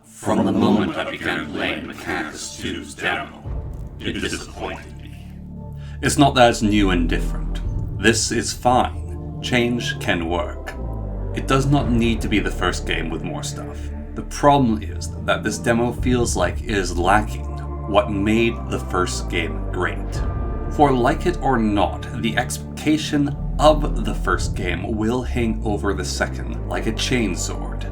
From the moment I began playing Mechanicus 2's demo, it disappointed me. It's not that it's new and different. This is fine. Change can work. It does not need to be the first game with more stuff. The problem is that this demo feels like it is lacking what made the first game great. For like it or not, the expectation of the first game will hang over the second like a chainsword,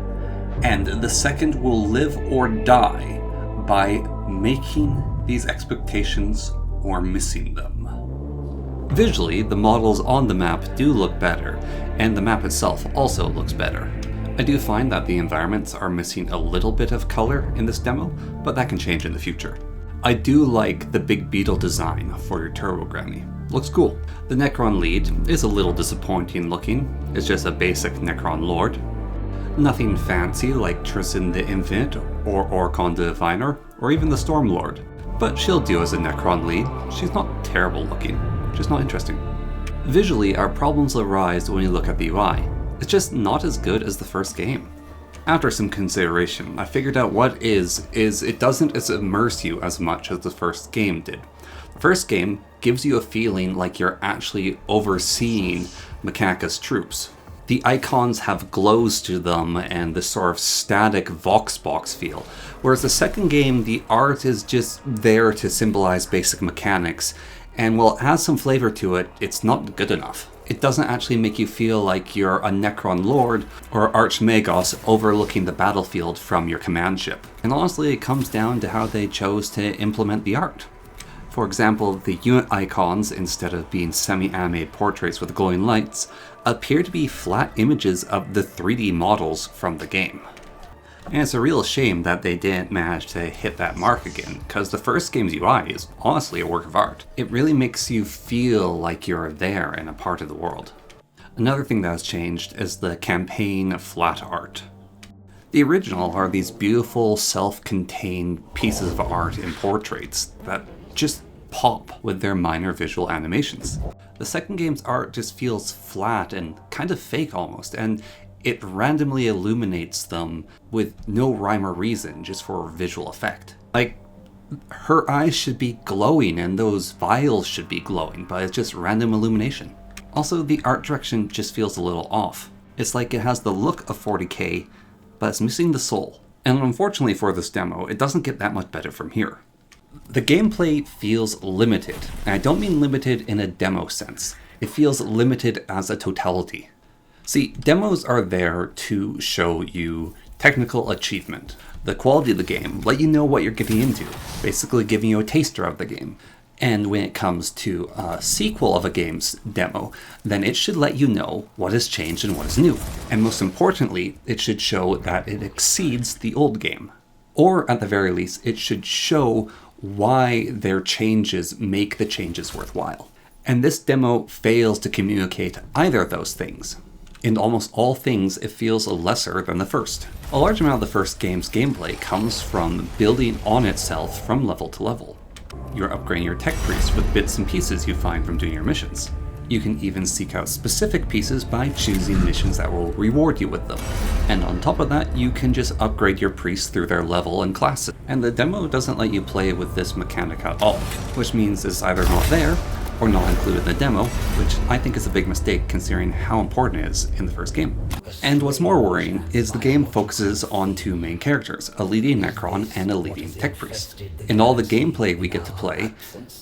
and the second will live or die by making these expectations or missing them. Visually, the models on the map do look better, and the map itself also looks better. I do find that the environments are missing a little bit of color in this demo, but that can change in the future. I do like the big beetle design for your turbogrammy. Looks cool. The Necron lead is a little disappointing looking. It's just a basic Necron lord. Nothing fancy like Tristan the Infinite or Orcon the Diviner, or even the Stormlord. But she'll do as a Necron lead. She's not terrible looking, just not interesting. Visually, our problems arise when you look at the UI. It's just not as good as the first game. After some consideration, I figured out what is it doesn't immerse you as much as the first game did. The first game gives you a feeling like you're actually overseeing Mechanicus troops. The icons have glows to them and this sort of static Voxbox feel, whereas the second game, the art is just there to symbolize basic mechanics, and while it has some flavor to it, it's not good enough. It doesn't actually make you feel like you're a Necron Lord or Archmagos overlooking the battlefield from your command ship. And honestly, it comes down to how they chose to implement the art. For example, the unit icons, instead of being semi-animated portraits with glowing lights, appear to be flat images of the 3D models from the game. And it's a real shame that they didn't manage to hit that mark again, because the first game's UI is honestly a work of art. It really makes you feel like you're there and a part of the world. Another thing that has changed is the campaign flat art. The original are these beautiful self-contained pieces of art and portraits that just pop with their minor visual animations. The second game's art just feels flat and kind of fake almost, and it randomly illuminates them with no rhyme or reason, just for visual effect. Like, her eyes should be glowing and those vials should be glowing, but it's just random illumination. Also, the art direction just feels a little off. It's like it has the look of 40k, but it's missing the soul. And unfortunately for this demo, it doesn't get that much better from here. The gameplay feels limited, and I don't mean limited in a demo sense. It feels limited as a totality. See, demos are there to show you technical achievement, the quality of the game, let you know what you're getting into, basically giving you a taster of the game. And when it comes to a sequel of a game's demo, then it should let you know what has changed and what is new. And most importantly, it should show that it exceeds the old game. Or at the very least, it should show why their changes make the changes worthwhile. And this demo fails to communicate either of those things. In almost all things, it feels lesser than the first. A large amount of the first game's gameplay comes from building on itself from level to level. You're upgrading your tech priest with bits and pieces you find from doing your missions. You can even seek out specific pieces by choosing missions that will reward you with them. And on top of that, you can just upgrade your priests through their level and classes. And the demo doesn't let you play with this mechanic at all, which means it's either not there or not included in the demo, which I think is a big mistake considering how important it is in the first game. And what's more worrying is the game focuses on two main characters, a leading Necron and a leading tech priest. In all the gameplay we get to play,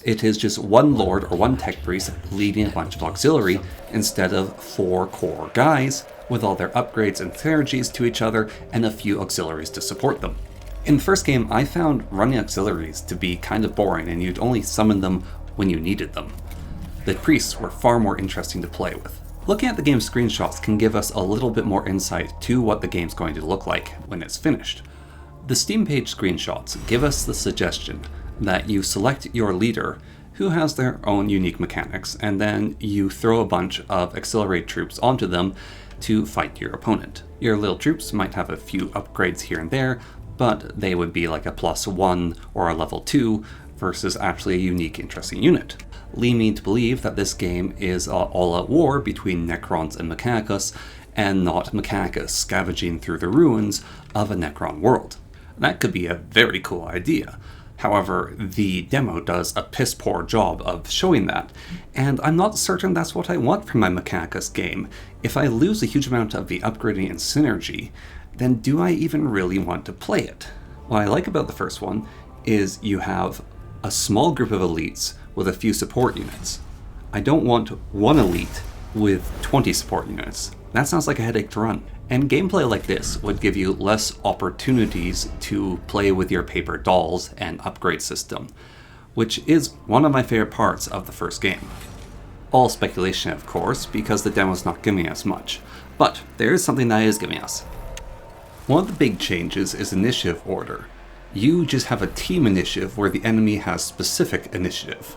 it is just one lord or one tech priest leading a bunch of auxiliary instead of 4 core guys with all their upgrades and synergies to each other and a few auxiliaries to support them. In the first game, I found running auxiliaries to be kind of boring and you'd only summon them when you needed them. The priests were far more interesting to play with. Looking at the game's screenshots can give us a little bit more insight to what the game's going to look like when it's finished. The Steam page screenshots give us the suggestion that you select your leader, who has their own unique mechanics, and then you throw a bunch of accelerated troops onto them to fight your opponent. Your little troops might have a few upgrades here and there, but they would be like a +1 or a level 2 versus actually a unique, interesting unit. Lead me to believe that this game is all-out war between Necrons and Mechanicus, and not Mechanicus scavenging through the ruins of a Necron world. That could be a very cool idea. However, the demo does a piss-poor job of showing that, and I'm not certain that's what I want from my Mechanicus game. If I lose a huge amount of the upgrading and synergy, then do I even really want to play it? What I like about the first one is you have a small group of elites with a few support units. I don't want one elite with 20 support units. That sounds like a headache to run. And gameplay like this would give you less opportunities to play with your paper dolls and upgrade system, which is one of my favorite parts of the first game. All speculation, of course, because the demo's not giving us much, but there is something that is giving us. One of the big changes is initiative order. You just have a team initiative where the enemy has specific initiative.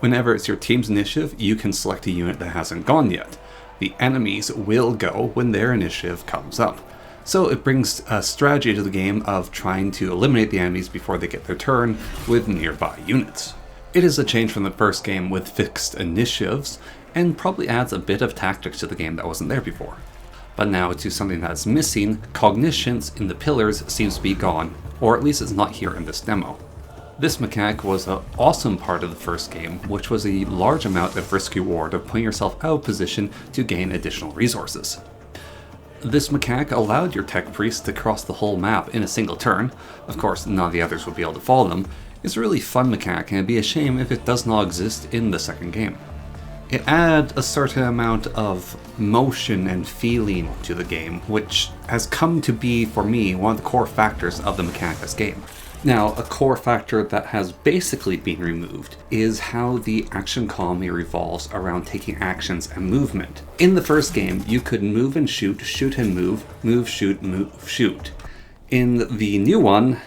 Whenever it's your team's initiative, you can select a unit that hasn't gone yet. The enemies will go when their initiative comes up. So it brings a strategy to the game of trying to eliminate the enemies before they get their turn with nearby units. It is a change from the first game with fixed initiatives, and probably adds a bit of tactics to the game that wasn't there before. But now to something that's missing, cognitions in the pillars seems to be gone, or at least it's not here in this demo. This mechanic was an awesome part of the first game, which was a large amount of risk reward of putting yourself out of position to gain additional resources. This mechanic allowed your tech priests to cross the whole map in a single turn. Of course, none of the others would be able to follow them. It's a really fun mechanic, and it'd be a shame if it does not exist in the second game. It added a certain amount of motion and feeling to the game, which has come to be, for me, one of the core factors of the Mechanicus game. Now, a core factor that has basically been removed is how the action economy revolves around taking actions and movement. In the first game, you could move and shoot, shoot and move, shoot, move, shoot. In the new one,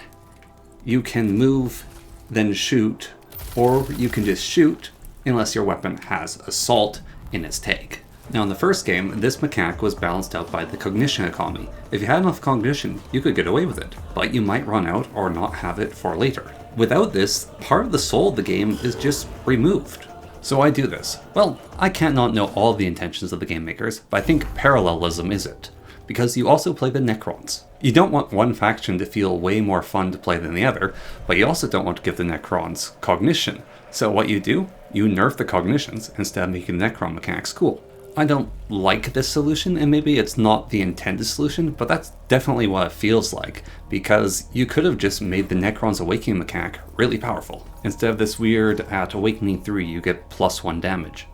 you can move, then shoot, or you can just shoot unless your weapon has assault in its tag. Now in the first game, this mechanic was balanced out by the cognition economy. If you had enough cognition, you could get away with it, but you might run out or not have it for later. Without this, part of the soul of the game is just removed. So why do this? Well, I can't not know all the intentions of the game makers, but I think parallelism is it. Because you also play the Necrons. You don't want one faction to feel way more fun to play than the other, but you also don't want to give the Necrons cognition. So what you do? You nerf the cognitions instead of making the Necron mechanics cool. I don't like this solution, and maybe it's not the intended solution, but that's definitely what it feels like, because you could have just made the Necron's Awakening mechanic really powerful. Instead of this weird, at Awakening 3 you get +1 damage.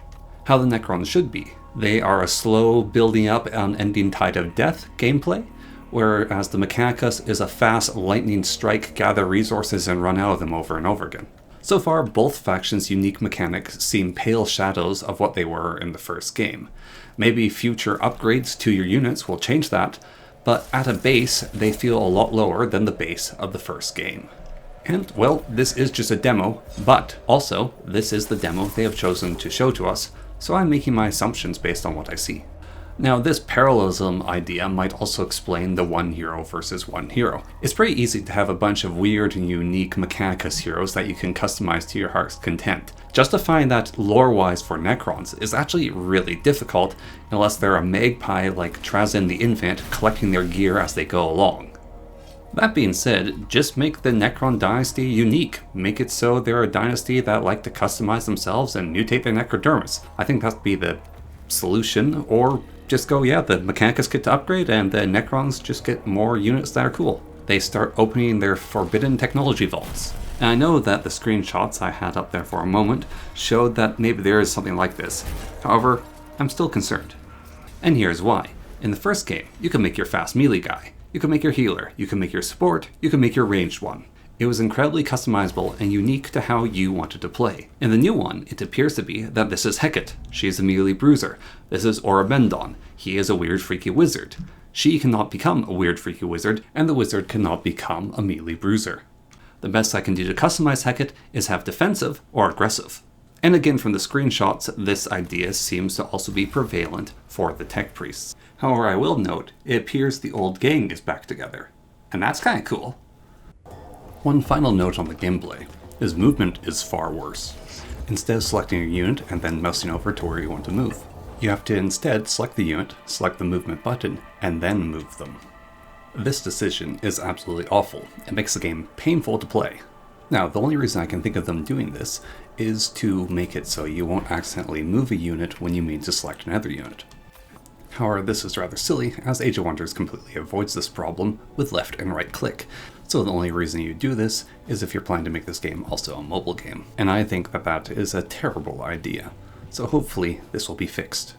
How the Necrons should be. They are a slow building up and ending tide of death gameplay, whereas the Mechanicus is a fast lightning strike, gather resources and run out of them over and over again. So far, both factions' unique mechanics seem pale shadows of what they were in the first game. Maybe future upgrades to your units will change that, but at a base, they feel a lot lower than the base of the first game. And, well, this is just a demo, but also, this is the demo they have chosen to show to us, so I'm making my assumptions based on what I see. Now, this parallelism idea might also explain the one hero versus one hero. It's pretty easy to have a bunch of weird and unique Mechanicus heroes that you can customize to your heart's content. Justifying that lore-wise for Necrons is actually really difficult unless they're a magpie like Trazyn the Infinite collecting their gear as they go along. That being said, just make the Necron dynasty unique. Make it so they're a dynasty that like to customize themselves and mutate their necrodermis. I think that'd be the solution, or just go, yeah, the Mechanicus get to upgrade and the Necrons just get more units that are cool. They start opening their forbidden technology vaults. And I know that the screenshots I had up there for a moment showed that maybe there is something like this. However, I'm still concerned. And here's why. In the first game, you can make your fast melee guy. You can make your healer. You can make your support. You can make your ranged one. It was incredibly customizable and unique to how you wanted to play. In the new one, it appears to be that this is Hecate. She is a melee bruiser. This is Orabendon. He is a weird freaky wizard. She cannot become a weird freaky wizard, and the wizard cannot become a melee bruiser. The best I can do to customize Hecate is have defensive or aggressive. And again from the screenshots, this idea seems to also be prevalent for the tech priests. However, I will note, it appears the old gang is back together. And that's kinda cool. One final note on the gameplay is movement is far worse. Instead of selecting your unit and then mousing over to where you want to move, you have to instead select the unit, select the movement button, and then move them. This decision is absolutely awful. It makes the game painful to play. Now, the only reason I can think of them doing this is to make it so you won't accidentally move a unit when you mean to select another unit. However, this is rather silly, as Age of Wonders completely avoids this problem with left and right click. So the only reason you do this is if you're planning to make this game also a mobile game. And I think that that is a terrible idea. So hopefully this will be fixed.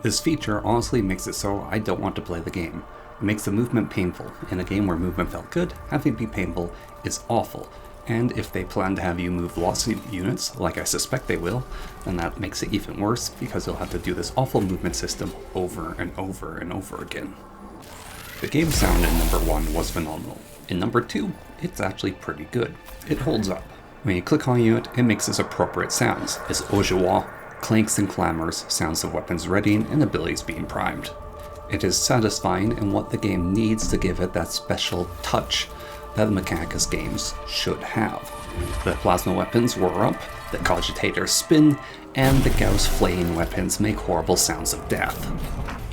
This feature honestly makes it so I don't want to play the game. It makes the movement painful. In a game where movement felt good, having it be painful is awful. And if they plan to have you move lots of units, like I suspect they will, then that makes it even worse because you'll have to do this awful movement system over and over and over again. The game sound in number 1 was phenomenal. In number 2, it's actually pretty good. It holds up. When you click on a unit, it makes its appropriate sounds. Its ojawa, clanks and clamors, sounds of weapons readying and abilities being primed. It is satisfying in what the game needs to give it that special touch that the Mechanicus games should have. The plasma weapons whir up, the cogitators spin, and the Gauss flaying weapons make horrible sounds of death.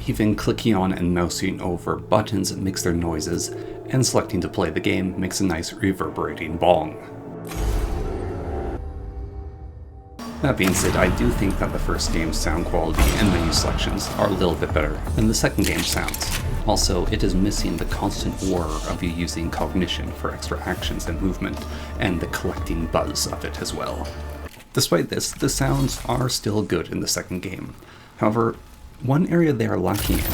Even clicking on and mousing over buttons makes their noises, and selecting to play the game makes a nice reverberating bong. That being said, I do think that the first game's sound quality and menu selections are a little bit better than the second game's sounds. Also, it is missing the constant whir of you using cognition for extra actions and movement, and the collecting buzz of it as well. Despite this, the sounds are still good in the second game. However, one area they are lacking in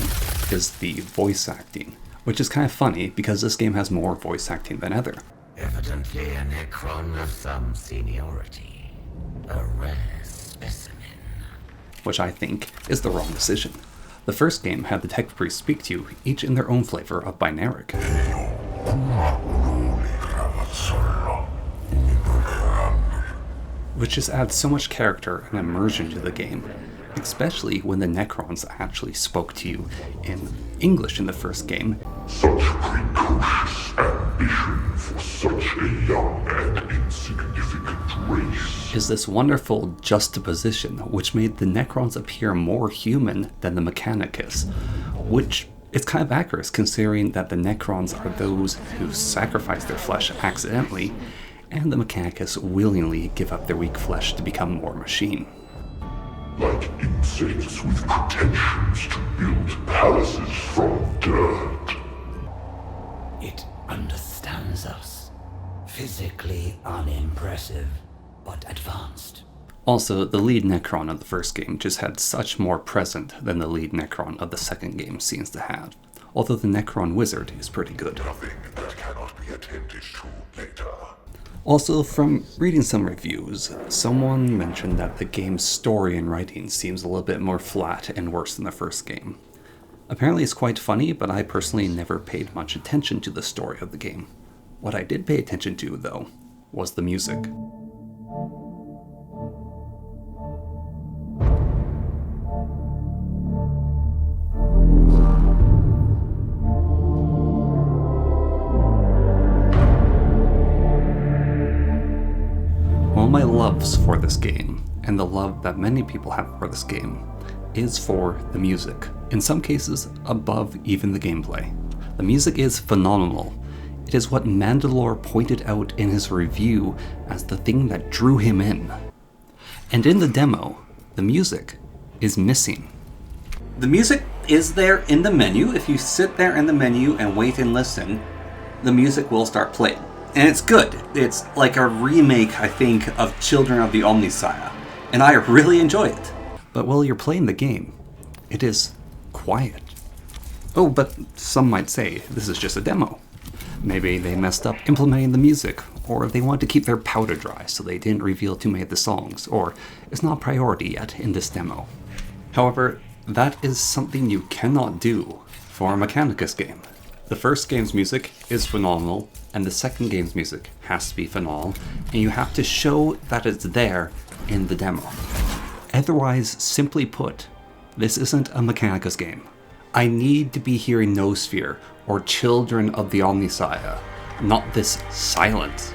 is the voice acting, which is kind of funny because this game has more voice acting than ever. Evidently a Necron of some seniority. A rare specimen. Which I think is the wrong decision. The first game had the tech priests speak to you, each in their own flavor of binaric, which just adds so much character and immersion to the game, especially when the Necrons actually spoke to you in English in the first game. Such precocious ambition for such a young and insignificant race. Is this wonderful juxtaposition which made the Necrons appear more human than the Mechanicus, which is kind of accurate considering that the Necrons are those who sacrifice their flesh accidentally, and the Mechanicus willingly give up their weak flesh to become more machine. Like insects with pretensions to build palaces from dirt. It understands us. Physically unimpressive, but advanced. Also, the lead Necron of the first game just had such more present than the lead Necron of the second game seems to have, although the Necron Wizard is pretty good. Nothing that cannot be attended to later. Also, from reading some reviews, someone mentioned that the game's story and writing seems a little bit more flat and worse than the first game. Apparently it's quite funny, but I personally never paid much attention to the story of the game. What I did pay attention to, though, was the music. One of my loves for this game, and the love that many people have for this game, is for the music. In some cases, above even the gameplay. The music is phenomenal. It is what Mandalore pointed out in his review as the thing that drew him in. And in the demo, the music is missing. The music is there in the menu. If you sit there in the menu and wait and listen, the music will start playing. And it's good. It's like a remake, I think, of Children of the Omnissiah. And I really enjoy it. But while you're playing the game, it is quiet. Oh, but some might say this is just a demo. Maybe they messed up implementing the music, or they wanted to keep their powder dry so they didn't reveal too many of the songs, or it's not a priority yet in this demo. However, that is something you cannot do for a Mechanicus game. The first game's music is phenomenal, and the second game's music has to be phenomenal, and you have to show that it's there in the demo. Otherwise, simply put, this isn't a Mechanicus game. I need to be hearing Nosphere or Children of the Omnissiah, not this silence.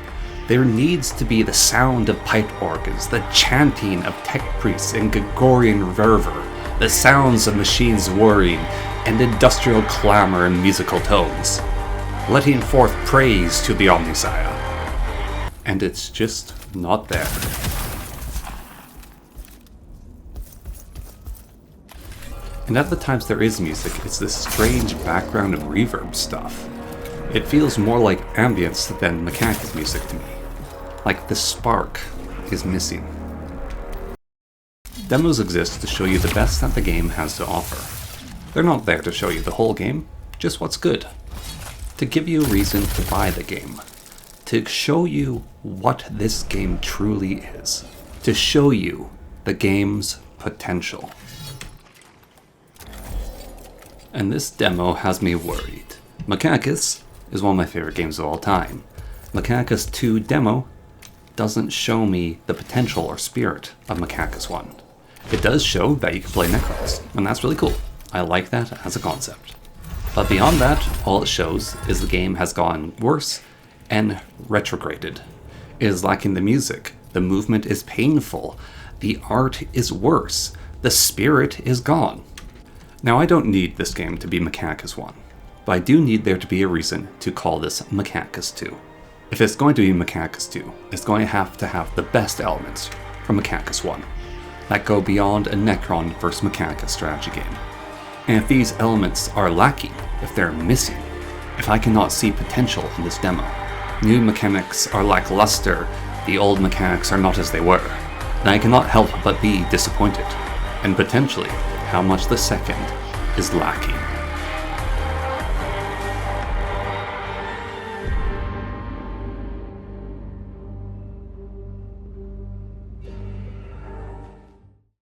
There needs to be the sound of pipe organs, the chanting of tech priests and Gregorian fervor, the sounds of machines whirring, and industrial clamor and musical tones, letting forth praise to the Omnissiah. And it's just not there. And at the times there is music, it's this strange background and reverb stuff. It feels more like ambience than Mechanicus music to me. Like the spark is missing. Demos exist to show you the best that the game has to offer. They're not there to show you the whole game, just what's good. To give you a reason to buy the game. To show you what this game truly is. To show you the game's potential. And this demo has me worried. Mechanicus is one of my favorite games of all time. Mechanicus 2 demo doesn't show me the potential or spirit of Mechanicus 1. It does show that you can play Necrons, and that's really cool. I like that as a concept. But beyond that, all it shows is the game has gone worse and retrograded. It is lacking the music, the movement is painful, the art is worse, the spirit is gone. Now I don't need this game to be Mechanicus 1, but I do need there to be a reason to call this Mechanicus 2. If it's going to be Mechanicus 2, it's going to have the best elements from Mechanicus 1 that go beyond a Necron vs Mechanicus strategy game. And if these elements are lacking, if they're missing, if I cannot see potential in this demo, new mechanics are lackluster, the old mechanics are not as they were, then I cannot help but be disappointed, and potentially how much the second is lacking.